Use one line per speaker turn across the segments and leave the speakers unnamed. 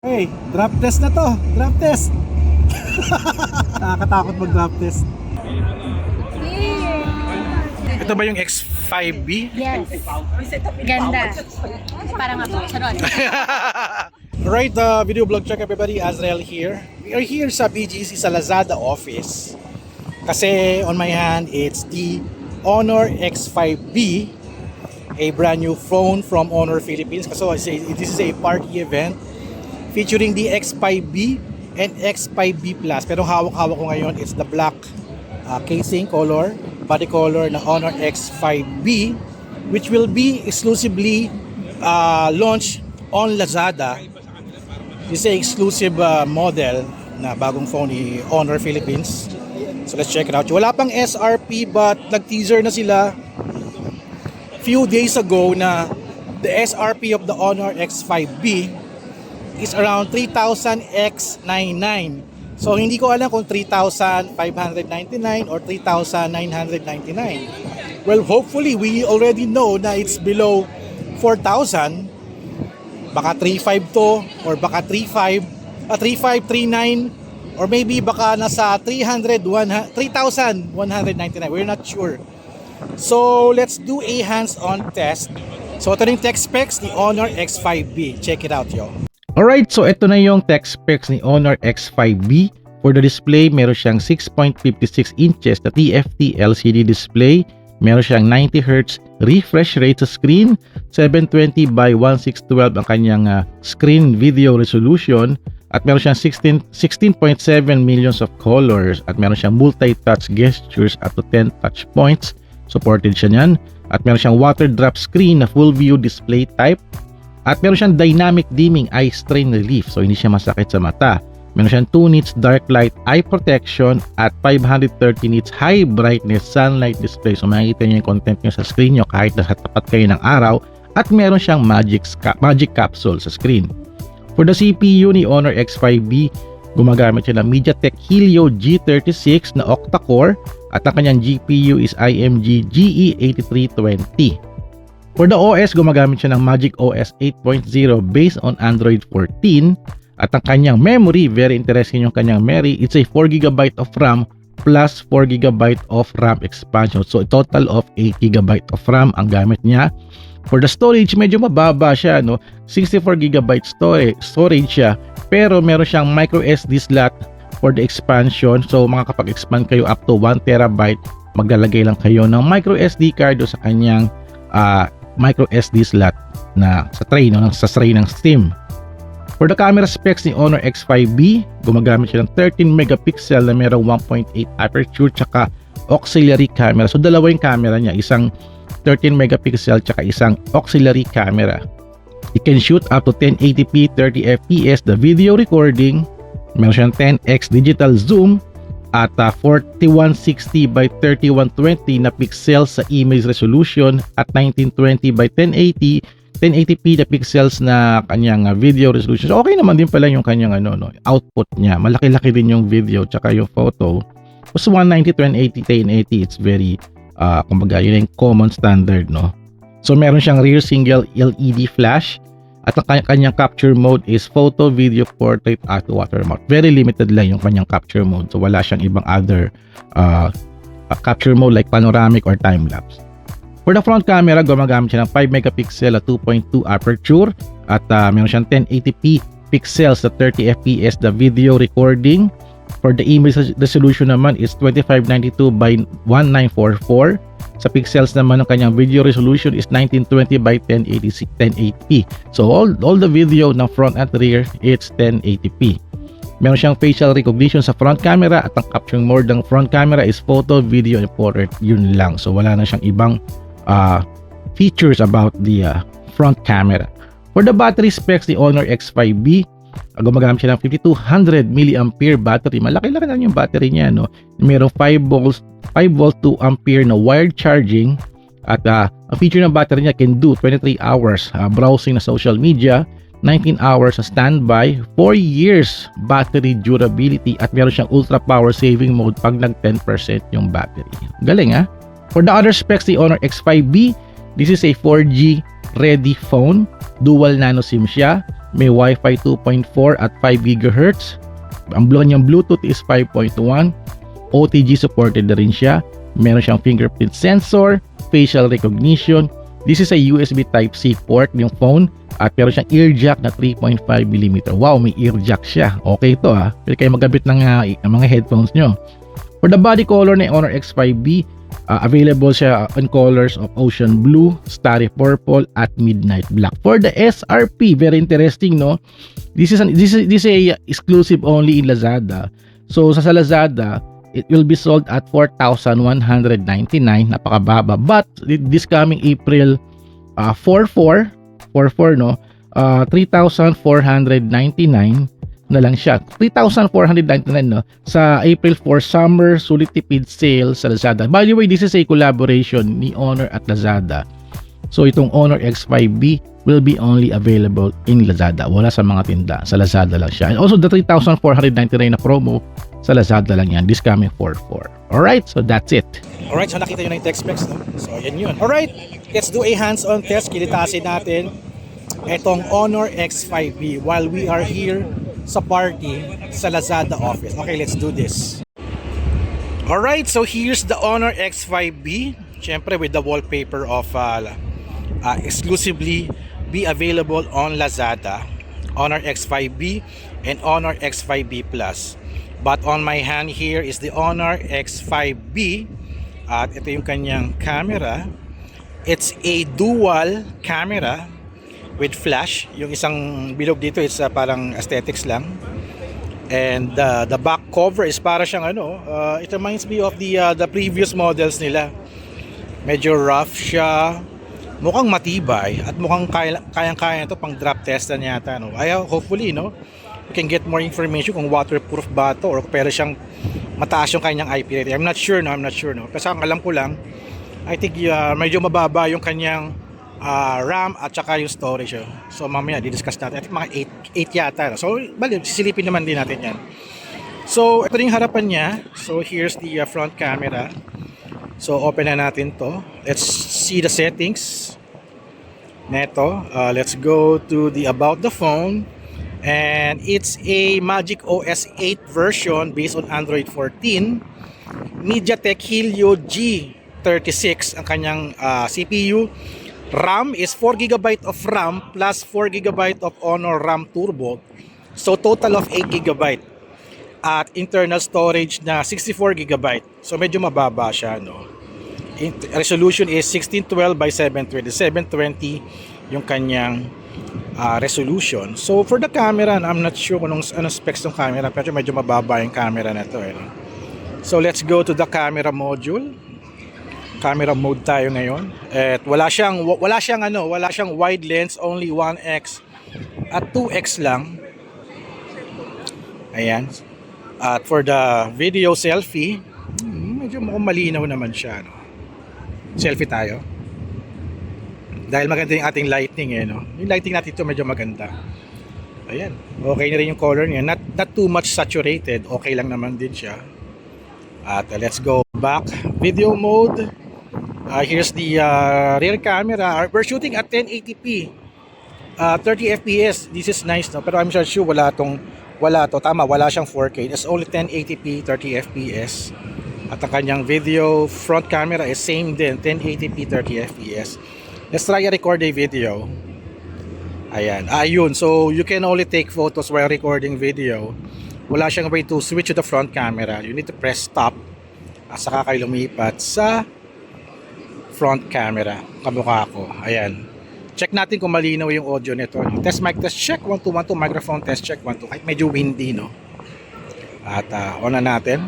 Hey, drop test na to. Drop test. Nakakatakot mag-drop test. Ito ba yung X5B?
Yes. Ganda. Parang ako. Charot.
Right, video blog check everybody. Azrael here. We are here sa BGC sa Lazada office. Kasi on my hand, it's the Honor X5B, a brand new phone from Honor Philippines. Kasi this is a party event featuring the X5B and X5B Plus. Pero hawak-hawak ko ngayon, it's the black casing color, body color na Honor X5B, which will be exclusively launched on Lazada. This is a exclusive model na bagong phone ni Honor Philippines. So let's check it out. Wala pang SRP but nag-teaser na sila few days ago na the SRP of the Honor X5B is around 3,000 X99. So hindi ko alam kung 3,599 or 3,999. Well, hopefully we already know na it's below 4,000. Baka 3,500 to or baka 3,539 or maybe baka nasa 3,199. We're not sure. So let's do a hands-on test. So ito yung tech specs ni Honor X5B. Check it out, yo.
Alright, so ito na yung tech specs ni Honor X5B. For the display, meron siyang 6.56 inches na TFT LCD display. Meron siyang 90Hz refresh rate sa screen. 720 by 1612 ang kanyang screen video resolution. At meron siyang 16.7 millions of colors. At meron siyang multi-touch gestures up to 10 touch points. Supported siya niyan. At meron siyang water drop screen na full view display type. At meron siyang dynamic dimming eye strain relief, so hindi siya masakit sa mata. Meron siyang 2 nits dark light eye protection at 530 nits high brightness sunlight display. So makikita niyo yung content niyo sa screen niyo kahit nasa tapat kayo ng araw. At meron siyang magic capsule sa screen. For the CPU ni Honor X5B, gumagamit siya ng MediaTek Helio G36 na octa-core at ang kanyang GPU is IMG GE8320. For the OS, gumagamit siya ng Magic OS 8.0 based on Android 14. At ang kanyang memory, very interesting yung kanyang memory. It's a 4GB of RAM plus 4GB of RAM expansion. So, a total of 8GB of RAM ang gamit niya. For the storage, medyo mababa siya, no? 64GB storage siya. Pero meron siyang micro SD slot for the expansion. So, makakapag-expand kayo up to 1TB. Maglalagay lang kayo ng micro SD card o sa kanyang micro SD slot na sa tray, no, sa tray ng Steam. For the camera specs ni Honor X5B, gumagamit siya ng 13 megapixel na merong 1.8 aperture tsaka auxiliary camera. So dalawa yung camera niya, isang 13 megapixel tsaka isang auxiliary camera. It can shoot up to 1080p 30 fps the video recording. Meron siyang 10x digital zoom at 4160 by 3120 na pixels sa image resolution at 1920 by 1080p na pixels na kanyang video resolution. So okay naman din pala yung kanyang output niya. Malaki-laki din yung video tsaka yung photo. Tapos 190 1080 1080, it's very kumbaga yun yung common standard, no. So meron siyang rear single LED flash. At ang kanyang capture mode is photo, video, portrait, at watermark. Very limited lang yung kanyang capture mode. So wala siyang ibang other capture mode like panoramic or time-lapse. For the front camera, gumagamit siya ng 5 megapixel at 2.2 aperture. At meron siyang 1080p pixels at 30 fps the video recording. For the image resolution naman is 2592 by 1944. Sa pixels naman ng kanyang video resolution is 1920 by 1080p. So all the video ng front at rear, it's 1080p. Meron siyang facial recognition sa front camera at ang capturing mode ng front camera is photo, video, and portrait. Yun lang. So wala na siyang ibang features about the front camera. For the battery specs ni Honor X5B, gumagamit siya ng 5200 mAh battery. Malaki-laki na yung battery niya, no? Merong 5V 2 ampere na wired charging at ang feature ng battery niya can do 23 hours browsing na social media, 19 hours sa standby, 4 years battery durability at meron siyang ultra power saving mode pag nag 10% yung battery. Galing, ha? For the other specs ni Honor X5B, this is a 4G ready phone, dual nano SIM siya. may Wi-Fi 2.4 at 5 GHz. Ang kanyang Bluetooth is 5.1. OTG supported na rin siya. Meron siyang fingerprint sensor, facial recognition. This is a USB Type-C port yung phone. At meron siyang ear jack na 3.5mm. Wow, may ear jack siya. Okay ito ha. Pwede kayo magabit ng mga headphones nyo. For the body color ng Honor X5B, available siya in colors of ocean blue, starry purple, at midnight black. For the SRP, very interesting, no? This is a exclusive only in Lazada. So sa Lazada, it will be sold at 4,199, napakababa. But this coming April 44, no? 3,499 na lang siya. 3,499 no sa April 4 summer sulit tipid sale sa Lazada. By the way, this is a collaboration ni Honor at Lazada. So itong Honor X5B will be only available in Lazada. Wala sa mga tinda. Sa Lazada lang siya. And also the 3,499 na promo sa Lazada lang yan. This coming 4/4. Alright, so that's it.
Alright, so nakita nyo na yung tech specs, no? So yan yun. Alright, let's do a hands-on test. Kilitasin natin itong Honor X5B while we are here sa party sa Lazada office. Okay, let's do this. Alright, so here's the Honor X5B. Siyempre with the wallpaper of exclusively be available on Lazada. Honor X5B and Honor X5B Plus. But on my hand here is the Honor X5B. At ito yung kanyang camera. It's a dual camera with flash. Yung isang bilog dito is parang aesthetics lang. And the back cover is para siyang it reminds me of the previous models nila. Medyo rough siya. Mukhang matibay at mukhang kayang-kaya ito pang drop test na yata, no. Hopefully, no, you can get more information kung waterproof ba ito or pero siyang mataas yung kanyang IP rating. I'm not sure, no. Kasi ang alam ko lang, I think medyo mababa yung kanyang RAM at saka yung storage. So mamaya di-discuss natin. I think mga 8 yata. So bali, sisilipin naman din natin yan. So ito rin yung harapan niya. So here's the front camera. So open na natin to. Let's see the settings. Neto. Let's go to the about the phone. And it's a Magic OS 8 version based on Android 14. MediaTek Helio G36 ang kanyang CPU. RAM is 4GB of RAM plus 4GB of Honor RAM Turbo. So total of 8GB. At internal storage na 64GB. So medyo mababa siya, no. Resolution is 1612 by 720. 720 yung kanyang resolution. So for the camera, I'm not sure kung anong specs ng camera, pero medyo mababa yung camera na to, no? So let's go to the camera module. Camera mode tayo ngayon. At wala siyang wide lens, only 1x at 2x lang. Ayan. At for the video selfie, medyo mukhang malinaw naman siya, no? Selfie tayo. Dahil maganda yung ating lighting, no? Yung lighting natin ito medyo maganda. Ayan. Okay na rin yung color niya. Not too much saturated. Okay lang naman din siya. At let's go back. Video mode. Here's the rear camera. We're shooting at 1080p. 30 FPS. This is nice, no? Pero I'm sure wala to. Tama, wala siyang 4K. It's only 1080p, 30 FPS. At ang kanyang video front camera is same din, 1080p, 30 FPS. Let's try to record a video. Ayan. Ayun. So, you can only take photos while recording video. Wala siyang way to switch to the front camera. You need to press stop. At saka kayo lumipat sa front camera. Kamukha ko. Ayan. Check natin kung malinaw yung audio nito. Test mic, test check. 1 2 1 2. Microphone test check. 1 2. Kahit medyo windy, no? At on na natin.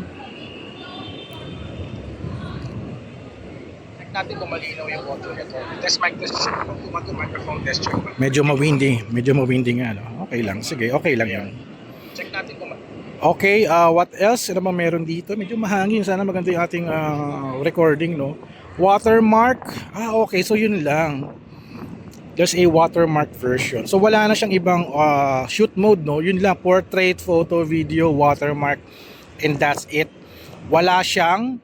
Check natin kung malinaw yung audio nito. Test mic, test check. 1 2 1 2. Microphone test check. Medyo mawindy nga, no? Okay lang. Sige, okay lang yan. Check natin kung okay, what else? Ano ba meron dito? Medyo mahangin. Sana maganda yung ating recording, no? Watermark. Okay. So, yun lang. There's a watermark version. So wala na siyang ibang shoot mode, no? Yun lang, portrait, photo, video, watermark, and that's it. Wala siyang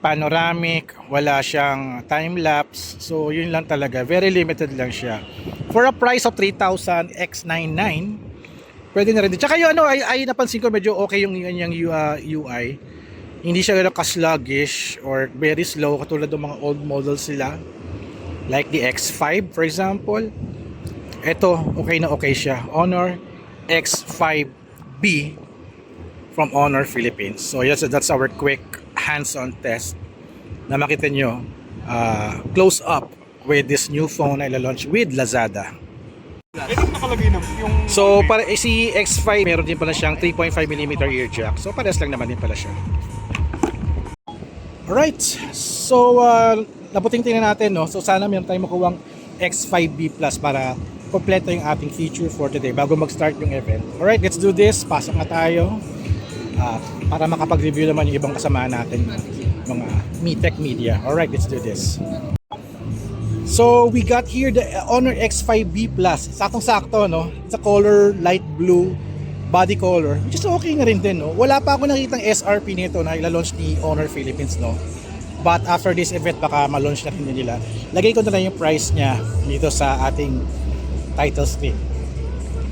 panoramic, wala siyang time-lapse. So, yun lang talaga. Very limited lang siya. For a price of 3,000 X99, pwede na rin. Tsaka yung ano, ay napansin ko medyo okay yung UI. Hindi siya gano'n ka-sluggish or very slow katulad ng mga old models sila. Like the X5 for example. Ito, okay na okay siya. Honor X5B from Honor Philippines. So yes, that's our quick hands-on test na makita nyo close up with this new phone na ila-launch with Lazada. So para si X5 meron din pala siyang 3.5mm ear jack. So pares lang naman din pala siya. Alright, so naputing-tingnan natin, no? So sana meron tayong makuwang X5B Plus para kompleto yung ating feature for today bago mag-start yung event. Alright, let's do this. Pasok na tayo para makapag-review naman yung ibang kasama natin, mga MeTech Media. Alright, let's do this. So we got here the Honor X5B Plus. Saktong-sakto, no? It's a color light blue body color, which is okay na rin din, no? Wala pa ako nakitang SRP nito na ila-launch ni Honor Philippines, no? But after this event, baka ma-launch na rin nila. Lagay ko na lang yung price niya dito sa ating title screen.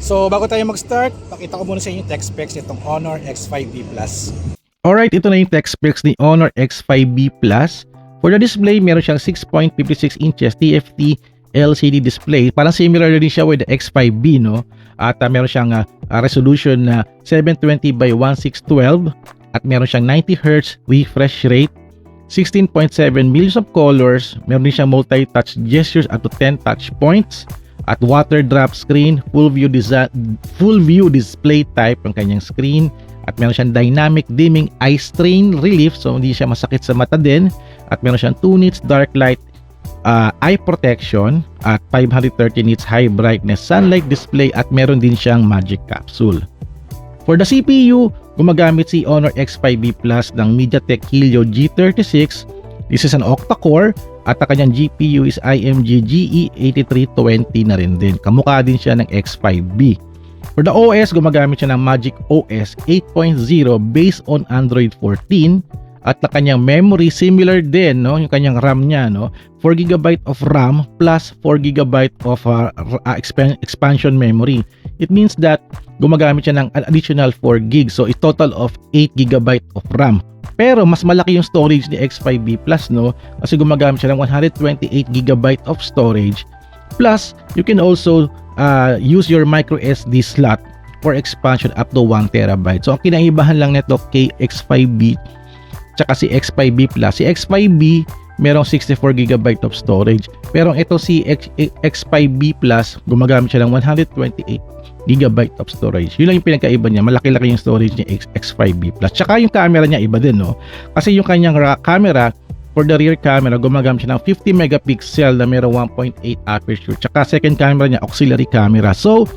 So bago tayo mag-start, pakita ko muna sa inyo yung tech specs nitong Honor X5B Plus.
Alright, ito na yung tech specs ni Honor X5B Plus. For the display, meron siyang 6.56 inches TFT LCD display. Parang similar din siya with the X5B, no? At meron siyang resolution na 720 by 1612 at meron siyang 90Hz refresh rate, 16.7 millions of colors, meron din siyang multi-touch gestures at to 10 touch points, at water drop screen, full view display type ang kanyang screen, at meron siyang dynamic dimming eye strain relief, so hindi siya masakit sa mata din, at meron siyang 2 nits dark light eye protection at 530 nits high brightness sunlight display, at meron din siyang magic capsule. For the CPU, gumagamit si Honor X5B Plus ng MediaTek Helio G36. This is an octa-core at ang kanyang GPU is IMG GE8320 na rin din. Kamukha din siya ng X5B. For the OS, gumagamit siya ng Magic OS 8.0 based on Android 14. At na kanyang memory similar din, no, yung kanyang RAM niya, no, 4GB of RAM plus 4GB of expansion memory. It means that gumagamit siya ng an additional 4GB, so a total of 8GB of RAM. Pero mas malaki yung storage ni X5B Plus, no, kasi gumagamit siya ng 128GB of storage. Plus, you can also use your micro SD slot for expansion up to 1TB. So ang kinaibahan lang nito kay X5B tsaka si X5B Plus. Si X5B merong 64GB of storage. Pero ito si X5B Plus, gumagamit siya ng 128GB of storage. Yun lang yung pinagkaiba niya. Malaki-laki yung storage ni X5B Plus. Tsaka yung camera niya iba din, no? Kasi yung kanyang camera, for the rear camera, gumagamit siya ng 50 megapixel na merong 1.8 aperture. Tsaka second camera niya, auxiliary camera. So,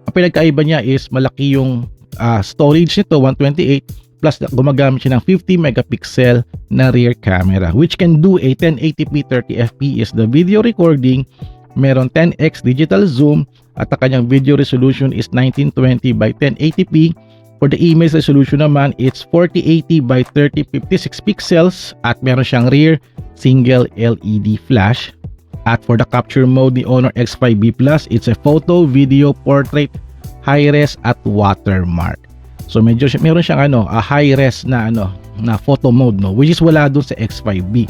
ang pinagkaiba niya is malaki yung storage nito, 128, plus gumagamit siya ng 50 megapixel na rear camera, which can do a 1080p 30fps the video recording. Meron 10x digital zoom at ang kanyang video resolution is 1920 by 1080p. For the image resolution naman, it's 4080 by 3056 pixels at meron siyang rear single LED flash. At for the capture mode ni Honor X5B Plus, it's a photo, video, portrait, high-res at watermark. So medyo meron siyang a high-res na na photo mode, no, which is wala dun sa X5B.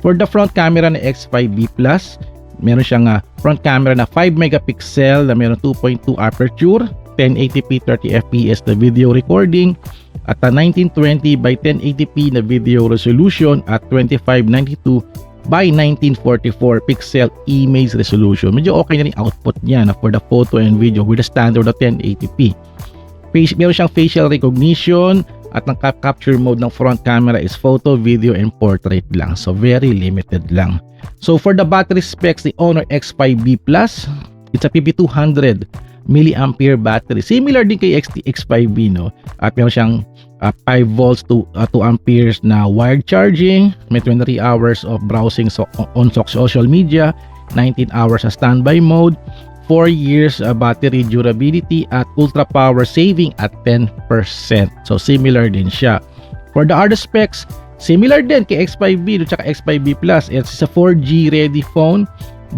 For the front camera ng X5B Plus, meron siyang front camera na 5 megapixel na meron 2.2 aperture, 1080p 30fps na video recording at 1920 by 1080p na video resolution at 2592 by 1944 pixel image resolution. Medyo okay na rin output niya na for the photo and video with a standard of 1080p. Meron siyang facial recognition at ang capture mode ng front camera is photo, video, and portrait lang. So very limited lang. So for the battery specs, the Honor X5B Plus, it's a PP200 milliampere battery. Similar din kay X5B, no? At meron siyang 5 volts to 2 amperes na wired charging. May 23 hours of browsing on social media, 19 hours sa standby mode, 4 years battery durability at ultra power saving at 10%. So similar din siya. For the other specs, Similar din kay X5B at X5B Plus. It's a 4G ready phone,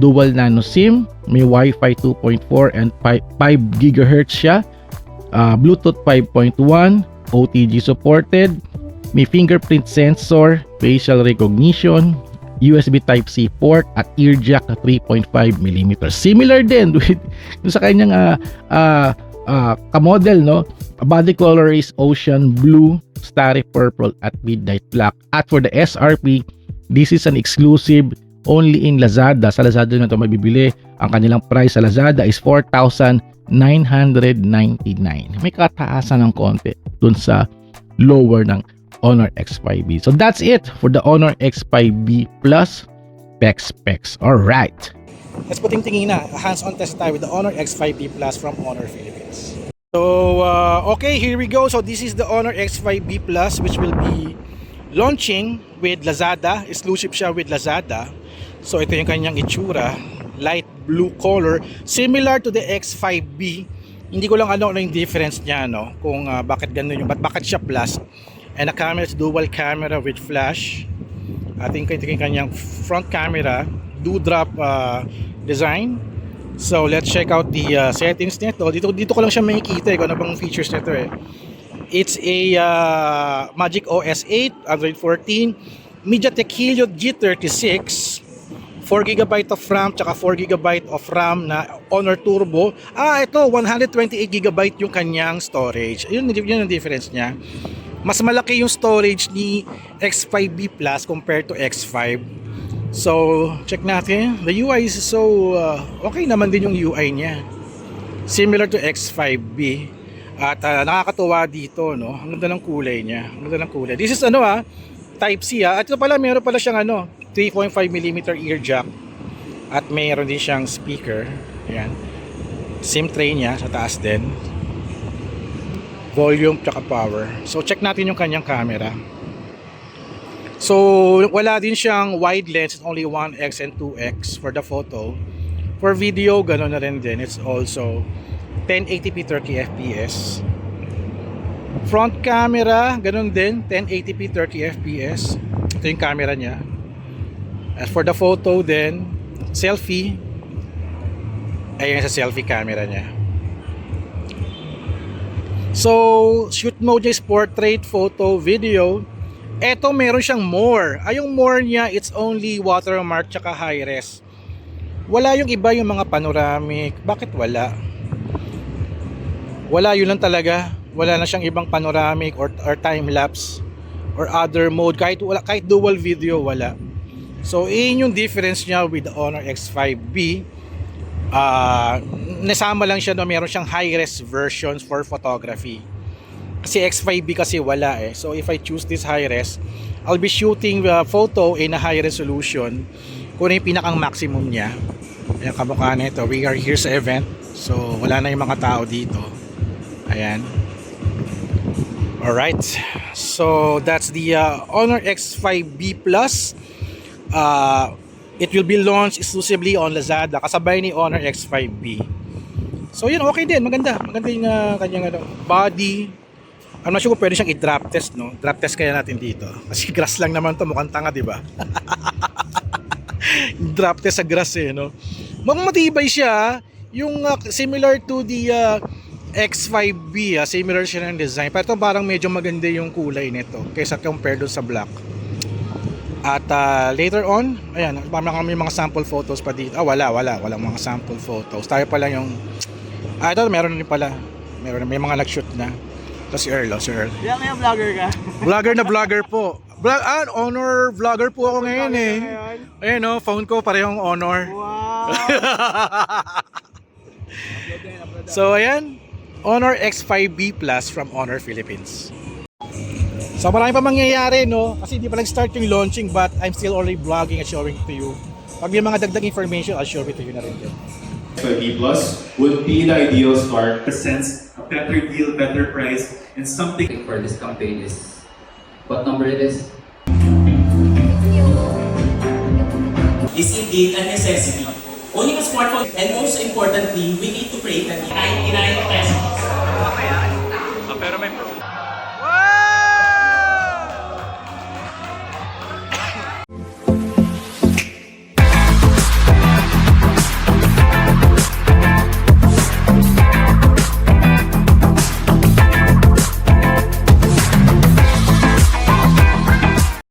dual nano SIM, may Wi-Fi 2.4 and 5 GHz siya. Bluetooth 5.1, OTG supported, may fingerprint sensor, facial recognition, USB Type-C port at ear jack na 3.5mm. Similar din with sa kanyang ka-model, no? Body color is ocean blue, starry purple at midnight black. At for the SRP, this is an exclusive only in Lazada. Sa Lazada na ito mabibili. Ang kanilang price sa Lazada is 4,999. May kataasan ng konti dun sa lower ng Honor X5B. So that's it for the Honor X5B Plus specs. Alright.
Let's puting-tingin na. Hands-on test tayo with the Honor X5B Plus from Honor Philippines. So, okay, here we go. So, this is the Honor X5B Plus which will be launching with Lazada. Exclusive siya with Lazada. So, ito yung kanyang itsura. Light blue color. Similar to the X5B. Hindi ko lang ano yung difference niya, no? Kung bakit ganun yung, bakit siya plus. And the camera is dual camera with flash. I think ito yung kanyang front camera. Dewdrop design. So let's check out the settings nito. Dito ko lang siya makikita kung ano bang features nito eh. It's a Magic OS 8, Android 14, MediaTek Helio G36, 4GB of RAM, tsaka 4GB of RAM na Honor Turbo. Ito 128GB yung kanyang storage. Yun yung difference niya. Mas malaki yung storage ni X5B Plus compared to X5. So, check natin. The UI is so okay naman din yung UI niya. Similar to X5B. At nakakatuwa dito, no. Ang ganda ng kulay niya. Ang ganda ng kulay. This is Type-C. At ito pala, meron pala siyang 3.5mm ear jack. At mayroon din siyang speaker. Ayan. SIM tray niya sa taas din. Volume tsaka power. So, check natin yung kanyang camera. So, wala din siyang wide lens, it's only 1x and 2x for the photo. For video, gano'n na rin din. It's also 1080p 30fps. Front camera, gano'n din, 1080p 30fps. Ito yung camera niya. As for the photo din, selfie. Ayan sa selfie camera niya. So, shoot mode niya is portrait, photo, video. Eto meron siyang more. Yung more niya, it's only watermark tsaka high res. Wala yung iba yung mga panoramic. Bakit wala? Wala, yun lang talaga. Wala na siyang ibang panoramic or time lapse or other mode. Kahit dual video, wala. So, yun yung difference niya with the Honor X5B. Nasama lang siya, no? Meron siyang high res versions for photography. Kasi X5B kasi wala eh. So if I choose this high res, I'll be shooting photo in a high resolution kung ano yung pinakang maximum niya. Ayan, kamukha na ito. We are here sa event. So wala na yung mga tao dito. Ayan. Alright. So that's the Honor X5B Plus. It will be launched exclusively on Lazada kasabay ni Honor X5B. So yun, okay din. Maganda yung kanyang body. I'm not sure kung pwede siyang i-drop test, no? Drop test kaya natin dito. Kasi grass lang naman to, mukhang tanga, di ba? Drop test sa grass eh, no? Matibay siya, yung similar to the X5B, similar siya ng design. Pero ito parang medyo maganda yung kulay nito kaysa compared doon sa black. At later on, ayan, may mga sample photos pa dito. Walang mga sample photos. Tayo pala yung ito, meron din pala. May mga nag-shoot na. Si Earl.
Yeah, may vlogger ka.
Vlogger po. Honor vlogger po ako ngayon eh. Ayan o, phone ko parehong Honor.
Wow.
So ayan, Honor X5B Plus from Honor Philippines. So marami pa mangyayari, no? Kasi hindi pa nag-start yung launching but I'm still already vlogging and showing it to you. Pag may mga dagdag information, I'll show it to you na rin din.
X5B Plus would be the ideal start. Presents a better deal, better price, and something
For this campaign is what number it is?
Is indeed a necessity. Owning a smartphone, and most importantly, we need to create an 99 pesos.